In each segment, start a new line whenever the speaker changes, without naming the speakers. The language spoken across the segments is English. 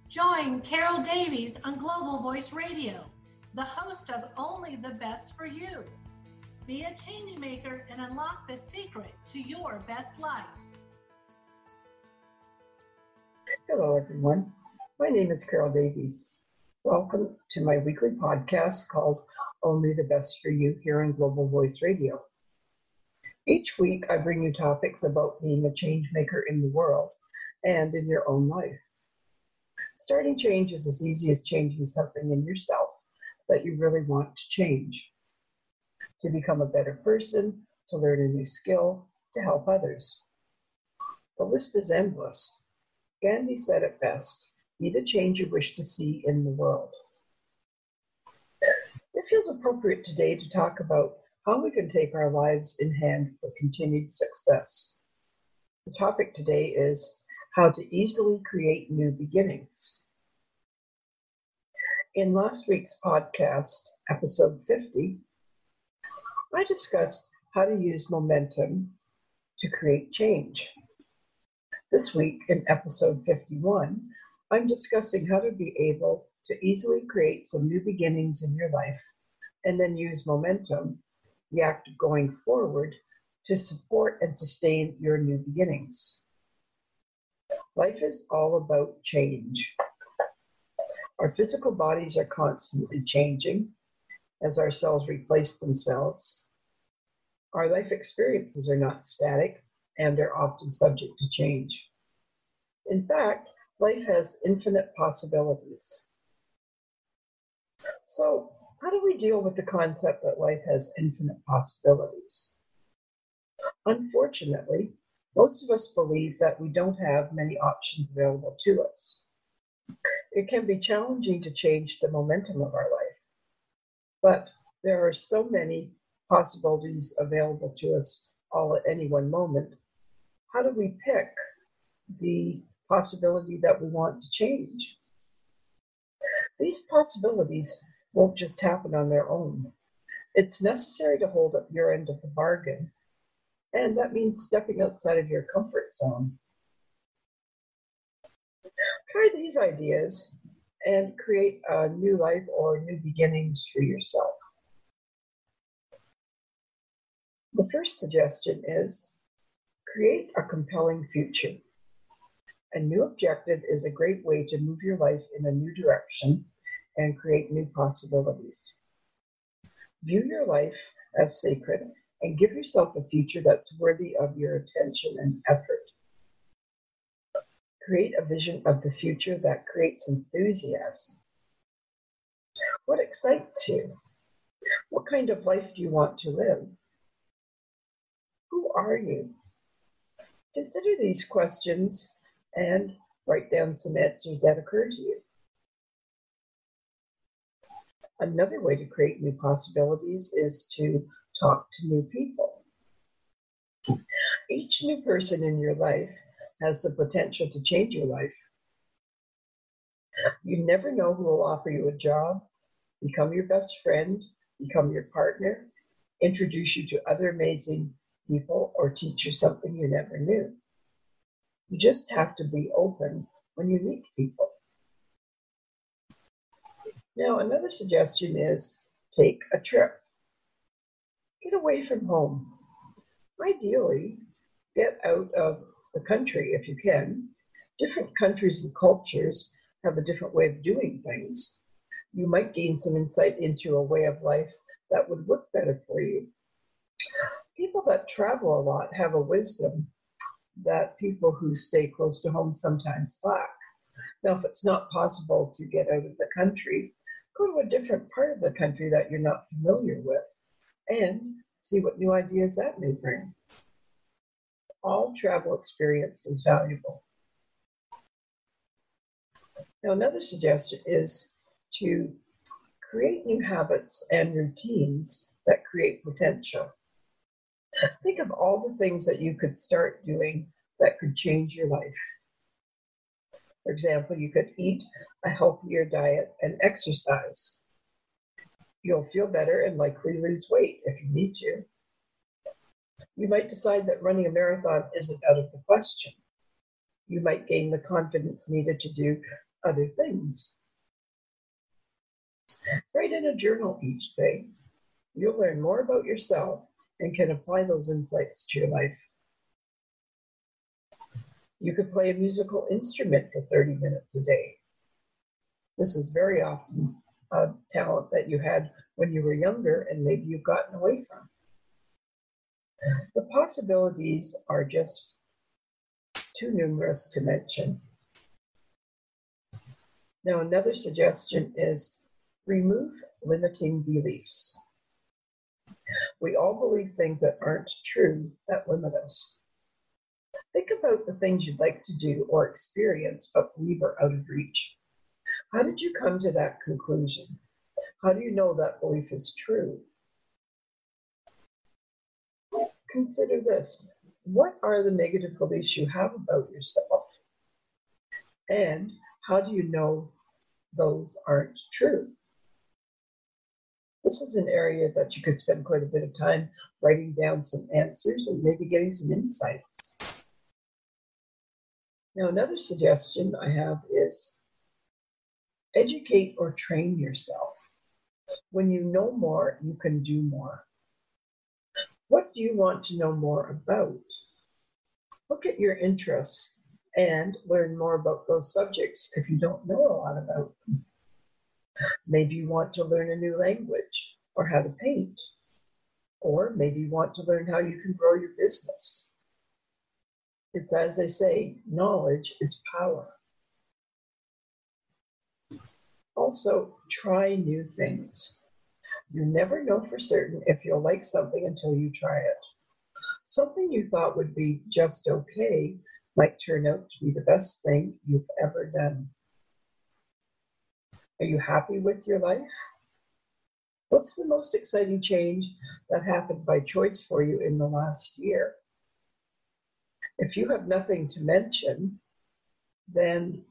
Join Carol Davies on Global Voice Radio, the host of Only the Best for You. Be a change maker and unlock the secret to your best life.
Hello, everyone. My name is Carol Davies. Welcome to my weekly podcast called Only the Best for You here on Global Voice Radio. Each week, I bring you topics about being a change maker in the world and in your own life. Starting change is as easy as changing something in yourself that you really want to change. To become a better person, to learn a new skill, to help others. The list is endless. Gandhi said it best, be the change you wish to see in the world. It feels appropriate today to talk about how we can take our lives in hand for continued success. The topic today is how to easily create new beginnings. In last week's podcast, episode 50, I discussed how to use momentum to create change. This week, in episode 51, I'm discussing how to be able to easily create some new beginnings in your life and then use momentum, the act of going forward, to support and sustain your new beginnings. Life is all about change. Our physical bodies are constantly changing as our cells replace themselves. Our life experiences are not static and are often subject to change. In fact, life has infinite possibilities. So, how do we deal with the concept that life has infinite possibilities? Unfortunately, most of us believe that we don't have many options available to us. It can be challenging to change the momentum of our life, but there are so many possibilities available to us all at any one moment. How do we pick the possibility that we want to change? These possibilities won't just happen on their own. It's necessary to hold up your end of the bargain, and that means stepping outside of your comfort zone. Try these ideas and create a new life or new beginnings for yourself. The first suggestion is create a compelling future. A new objective is a great way to move your life in a new direction and create new possibilities. View your life as sacred and give yourself a future that's worthy of your attention and effort. Create a vision of the future that creates enthusiasm. What excites you? What kind of life do you want to live? Who are you? Consider these questions and write down some answers that occur to you. Another way to create new possibilities is to talk to new people. Each new person in your life has the potential to change your life. You never know who will offer you a job, become your best friend, become your partner, introduce you to other amazing people, or teach you something you never knew. You just have to be open when you meet people. Now, another suggestion is take a trip. Get away from home. Ideally, get out of the country if you can. Different countries and cultures have a different way of doing things. You might gain some insight into a way of life that would work better for you. People that travel a lot have a wisdom that people who stay close to home sometimes lack. Now, if it's not possible to get out of the country, go to a different part of the country that you're not familiar with and see what new ideas that may bring. All travel experience is valuable. Now, another suggestion is to create new habits and routines that create potential. Think of all the things that you could start doing that could change your life. For example, you could eat a healthier diet and exercise. You'll feel better and likely lose weight if you need to. You might decide that running a marathon isn't out of the question. You might gain the confidence needed to do other things. Write in a journal each day. You'll learn more about yourself and can apply those insights to your life. You could play a musical instrument for 30 minutes a day. This is very often a talent that you had when you were younger and maybe you've gotten away from. The possibilities are just too numerous to mention. Now, another suggestion is remove limiting beliefs. We all believe things that aren't true that limit us. Think about the things you'd like to do or experience but believe are out of reach. How did you come to that conclusion? How do you know that belief is true? Consider this. What are the negative beliefs you have about yourself? And how do you know those aren't true? This is an area that you could spend quite a bit of time writing down some answers and maybe getting some insights. Now, another suggestion I have is educate or train yourself. When you know more, you can do more. What do you want to know more about? Look at your interests and learn more about those subjects if you don't know a lot about them. Maybe you want to learn a new language or how to paint, or maybe you want to learn how you can grow your business. It's as they say, knowledge is power. Also, try new things. You never know for certain if you'll like something until you try it. Something you thought would be just okay might turn out to be the best thing you've ever done. Are you happy with your life? What's the most exciting change that happened by choice for you in the last year? If you have nothing to mention, then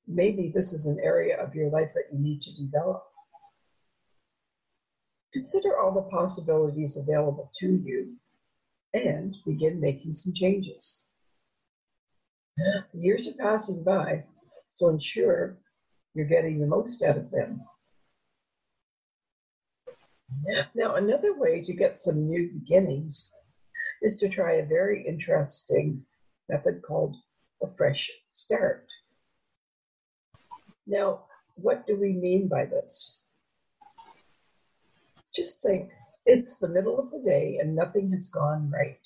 maybe this is an area of your life that you need to develop. Consider all the possibilities available to you and begin making some changes. The years are passing by, so ensure you're getting the most out of them. Now, another way to get some new beginnings is to try a very interesting method called a fresh start. Now, what do we mean by this? Just think, it's the middle of the day and nothing has gone right.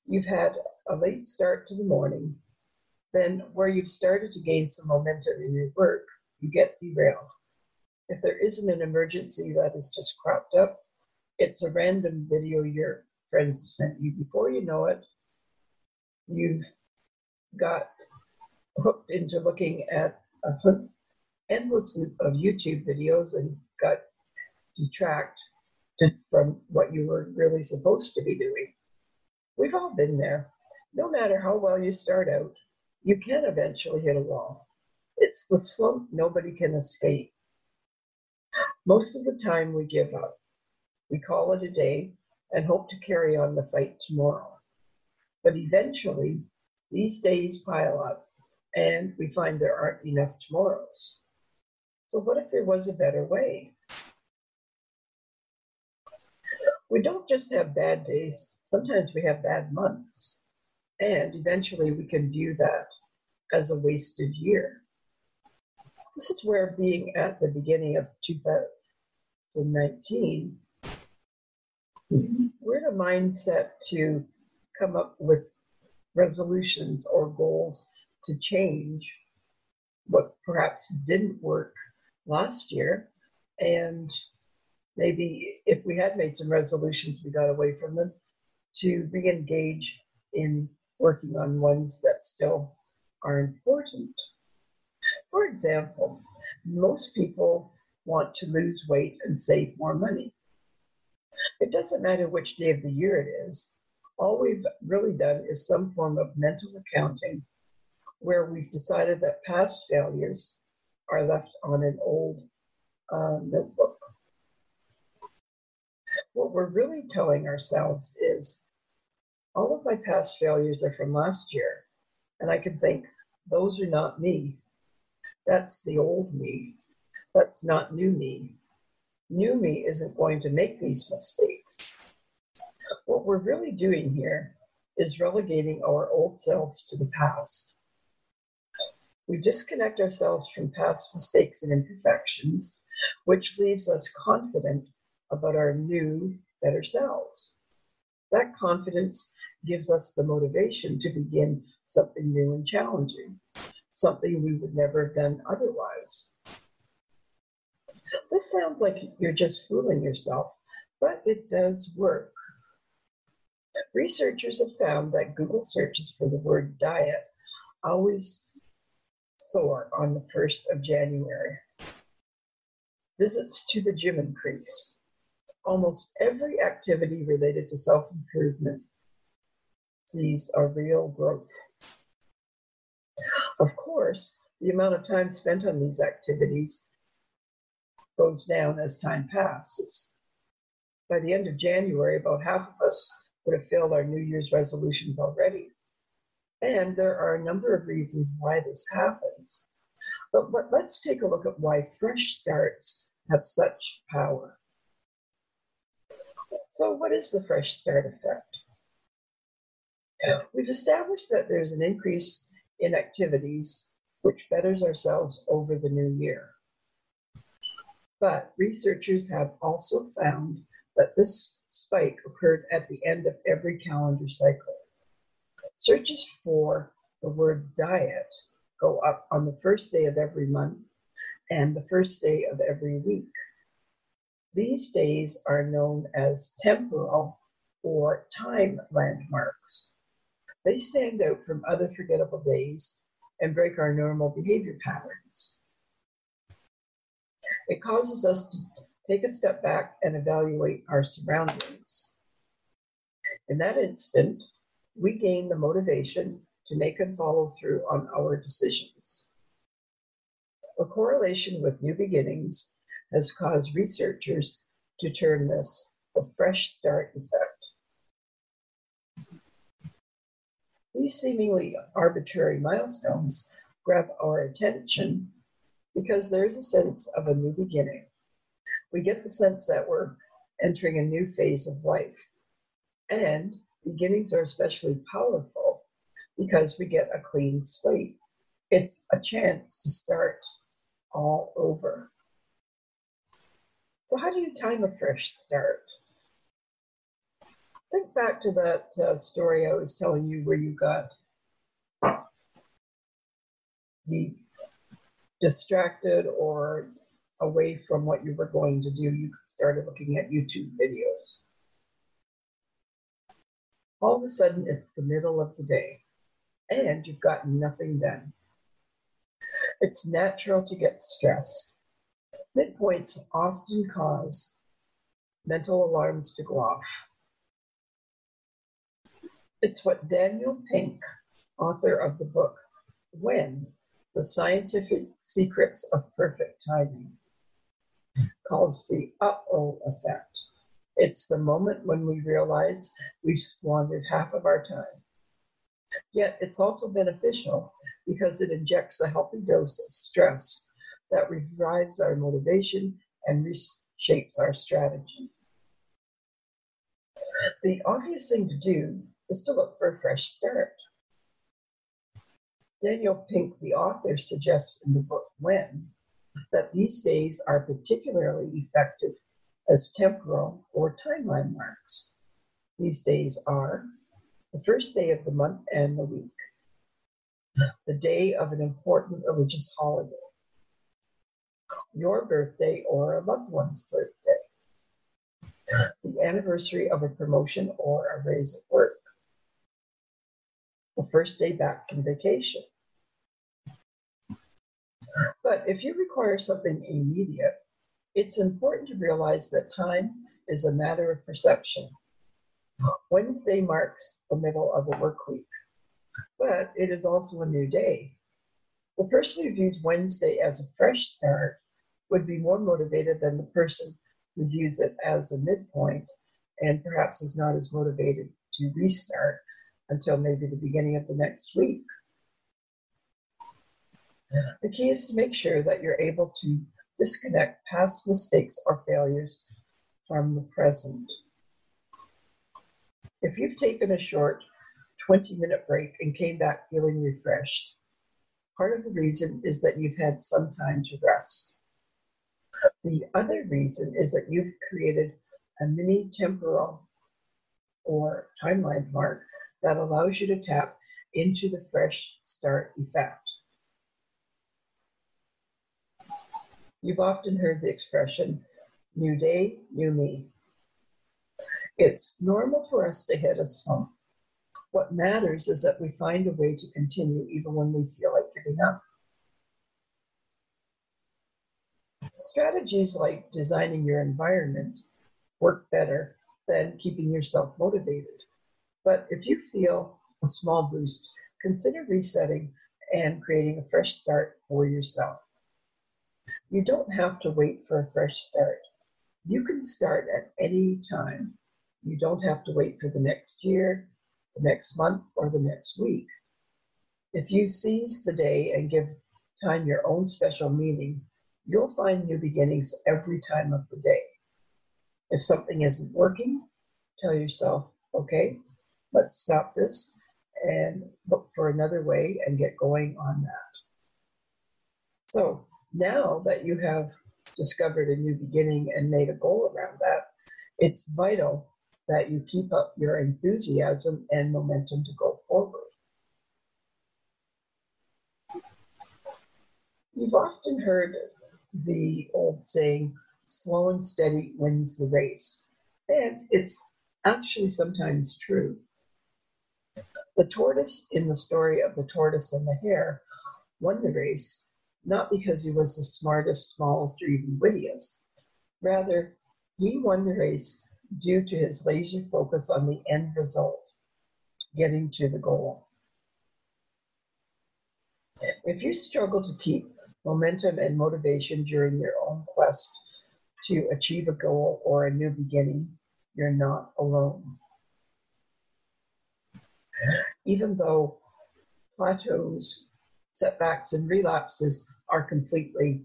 You've had a late start to the morning, then where you've started to gain some momentum in your work, you get derailed. If there isn't an emergency that has just cropped up, it's a random video your friends have sent you. Before you know it, you've got hooked into looking at an endless loop of YouTube videos and got detracted from what you were really supposed to be doing. We've all been there. No matter how well you start out, you can eventually hit a wall. It's the slump nobody can escape. Most of the time we give up. We call it a day and hope to carry on the fight tomorrow. But eventually, these days pile up and we find there aren't enough tomorrows. So what if there was a better way? We don't just have bad days, sometimes we have bad months. And eventually we can view that as a wasted year. This is where being at the beginning of 2019, we're in a mindset to come up with resolutions or goals to change what perhaps didn't work last year. And maybe if we had made some resolutions, we got away from them, to re-engage in working on ones that still are important. For example, most people want to lose weight and save more money. It doesn't matter which day of the year it is. All we've really done is some form of mental accounting where we've decided that past failures are left on an old notebook. What we're really telling ourselves is, all of my past failures are from last year, and I can think, those are not me. That's the old me. That's not new me. New me isn't going to make these mistakes. What we're really doing here is relegating our old selves to the past. We disconnect ourselves from past mistakes and imperfections, which leaves us confident about our new, better selves. That confidence gives us the motivation to begin something new and challenging, something we would never have done otherwise. This sounds like you're just fooling yourself, but it does work. Researchers have found that Google searches for the word diet always soar on the 1st of January. Visits to the gym increase. Almost every activity related to self-improvement sees a real growth. Of course, the amount of time spent on these activities goes down as time passes. By the end of January, about half of us would have failed our New Year's resolutions already. And there are a number of reasons why this happens. But let's take a look at why fresh starts have such power. So what is the fresh start effect? We've established that there's an increase in activities which betters ourselves over the new year. But researchers have also found that this spike occurred at the end of every calendar cycle. Searches for the word diet go up on the first day of every month and the first day of every week. These days are known as temporal or time landmarks. They stand out from other forgettable days and break our normal behavior patterns. It causes us to take a step back and evaluate our surroundings. In that instant, we gain the motivation to make and follow through on our decisions. A correlation with new beginnings has caused researchers to term this the fresh start effect. These seemingly arbitrary milestones grab our attention because there is a sense of a new beginning. We get the sense that we're entering a new phase of life. And beginnings are especially powerful because we get a clean slate. It's a chance to start all over. So how do you time a fresh start? Think back to that story I was telling you where you got distracted or away from what you were going to do. You started looking at YouTube videos. All of a sudden, it's the middle of the day, and you've got nothing done. It's natural to get stressed. Midpoints often cause mental alarms to go off. It's what Daniel Pink, author of the book When, The Scientific Secrets of Perfect Timing, calls the uh-oh effect. It's the moment when we realize we've squandered half of our time. Yet it's also beneficial because it injects a healthy dose of stress that revives our motivation and reshapes our strategy. The obvious thing to do is to look for a fresh start. Daniel Pink, the author, suggests in the book When that these days are particularly effective as temporal or time landmarks. These days are the first day of the month and the week, the day of an important religious holiday, your birthday or a loved one's birthday, the anniversary of a promotion or a raise at work, the first day back from vacation. But if you require something immediate, it's important to realize that time is a matter of perception. Wednesday marks the middle of a work week, but it is also a new day. The person who views Wednesday as a fresh start would be more motivated than the person who views it as a midpoint and perhaps is not as motivated to restart until maybe the beginning of the next week. The key is to make sure that you're able to disconnect past mistakes or failures from the present. If you've taken a short 20-minute break and came back feeling refreshed, part of the reason is that you've had some time to rest. The other reason is that you've created a mini temporal or timeline mark that allows you to tap into the fresh start effect. You've often heard the expression, new day, new me. It's normal for us to hit a slump. What matters is that we find a way to continue even when we feel like giving up. Strategies like designing your environment work better than keeping yourself motivated. But if you feel a small boost, consider resetting and creating a fresh start for yourself. You don't have to wait for a fresh start. You can start at any time. You don't have to wait for the next year, the next month, or the next week. If you seize the day and give time your own special meaning, you'll find new beginnings every time of the day. If something isn't working, tell yourself, okay, let's stop this and look for another way and get going on that. So now that you have discovered a new beginning and made a goal around that, it's vital that you keep up your enthusiasm and momentum to go forward. You've often heard the old saying, slow and steady wins the race. And it's actually sometimes true. The tortoise in the story of the tortoise and the hare won the race, not because he was the smartest, smallest, or even wittiest. Rather, he won the race due to his laser focus on the end result, getting to the goal. If you struggle to keep momentum and motivation during your own quest to achieve a goal or a new beginning, you're not alone. Even though plateaus, setbacks, and relapses are completely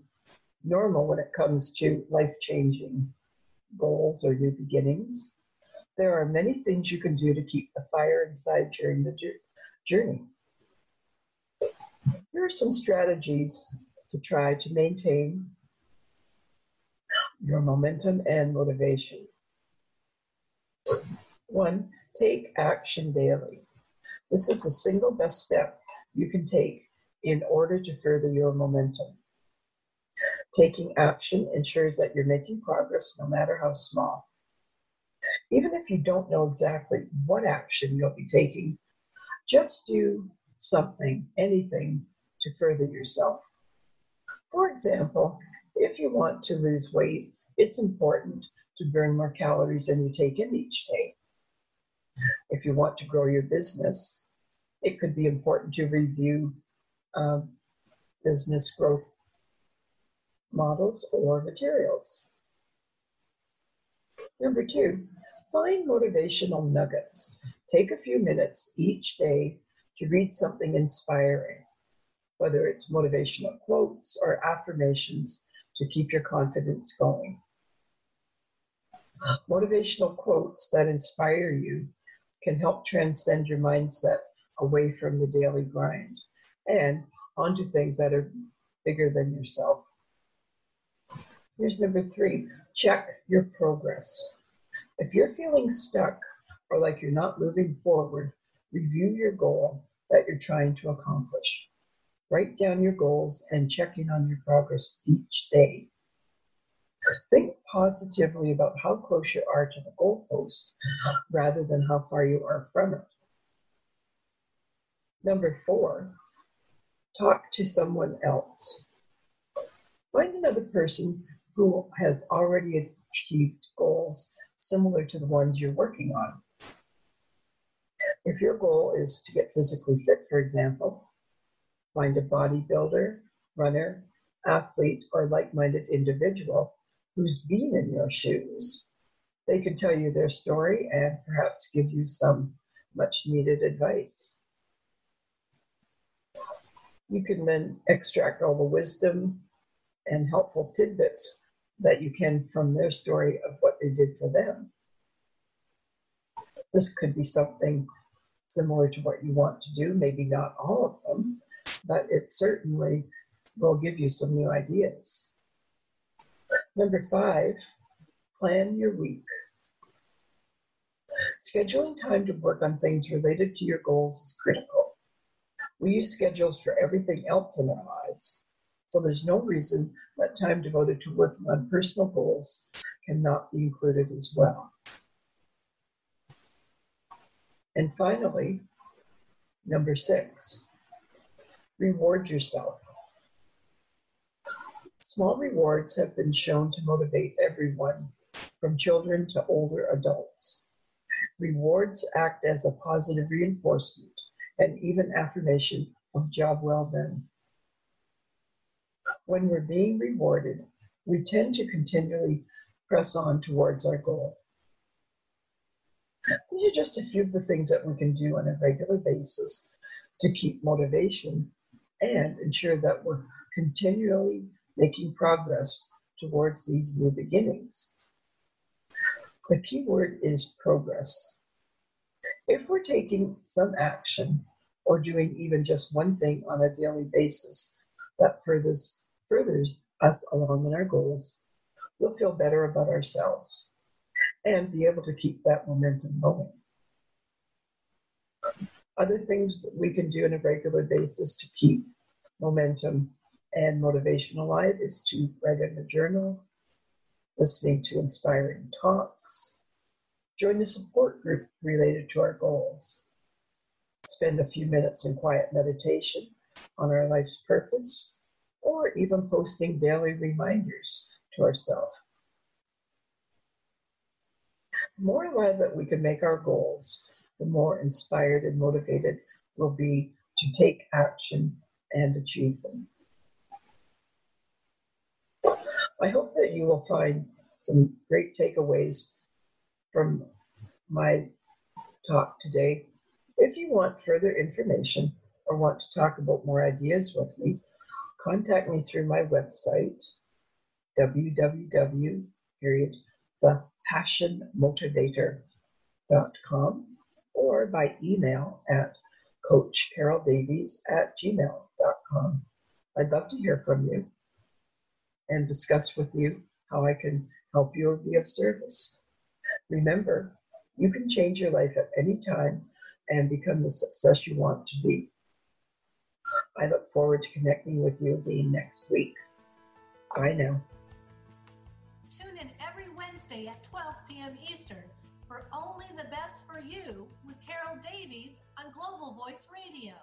normal when it comes to life-changing goals or new beginnings, there are many things you can do to keep the fire inside during the journey. Here are some strategies to try to maintain your momentum and motivation. 1, take action daily. This is the single best step you can take in order to further your momentum. Taking action ensures that you're making progress no matter how small. Even if you don't know exactly what action you'll be taking, just do something, anything, to further yourself. For example, if you want to lose weight, it's important to burn more calories than you take in each day. If you want to grow your business, it could be important to review business growth models or materials. Number 2, find motivational nuggets. Take a few minutes each day to read something inspiring, whether it's motivational quotes or affirmations to keep your confidence going. Motivational quotes that inspire you can help transcend your mindset away from the daily grind and onto things that are bigger than yourself. Here's number 3, check your progress. If you're feeling stuck or like you're not moving forward, review your goal that you're trying to accomplish. Write down your goals and check in on your progress each day. Think positively about how close you are to the goalpost rather than how far you are from it. Number 4, talk to someone else. Find another person who has already achieved goals similar to the ones you're working on. If your goal is to get physically fit, for example, find a bodybuilder, runner, athlete, or like-minded individual who's been in your shoes. They can tell you their story and perhaps give you some much-needed advice. You can then extract all the wisdom and helpful tidbits that you can from their story of what they did for them. This could be something similar to what you want to do, maybe not all of them, but it certainly will give you some new ideas. Number 5, plan your week. Scheduling time to work on things related to your goals is critical. We use schedules for everything else in our lives, so there's no reason that time devoted to working on personal goals cannot be included as well. And finally, number 6, reward yourself. Small rewards have been shown to motivate everyone, from children to older adults. Rewards act as a positive reinforcement and even affirmation of job well done. When we're being rewarded, we tend to continually press on towards our goal. These are just a few of the things that we can do on a regular basis to keep motivation and ensure that we're continually making progress towards these new beginnings. The key word is progress. If we're taking some action or doing even just one thing on a daily basis that furthers us along in our goals, we'll feel better about ourselves and be able to keep that momentum going. Other things that we can do on a regular basis to keep momentum and motivation alive is to write in a journal, listening to inspiring talks, join a support group related to our goals, spend a few minutes in quiet meditation on our life's purpose, or even posting daily reminders to ourselves. The more alive that we can make our goals, the more inspired and motivated we'll be to take action and achieve them. I hope that you will find some great takeaways from my talk today. If you want further information or want to talk about more ideas with me, contact me through my website, www.thepassionmotivator.com, or by email at coachcaroldavies@gmail.com. I'd love to hear from you and discuss with you how I can help you or be of service. Remember, you can change your life at any time and become the success you want to be. I look forward to connecting with you again next week. Bye now.
Tune in every Wednesday at 12 p.m. Eastern for Only the Best for You with Carol Davies on Global Voice Radio.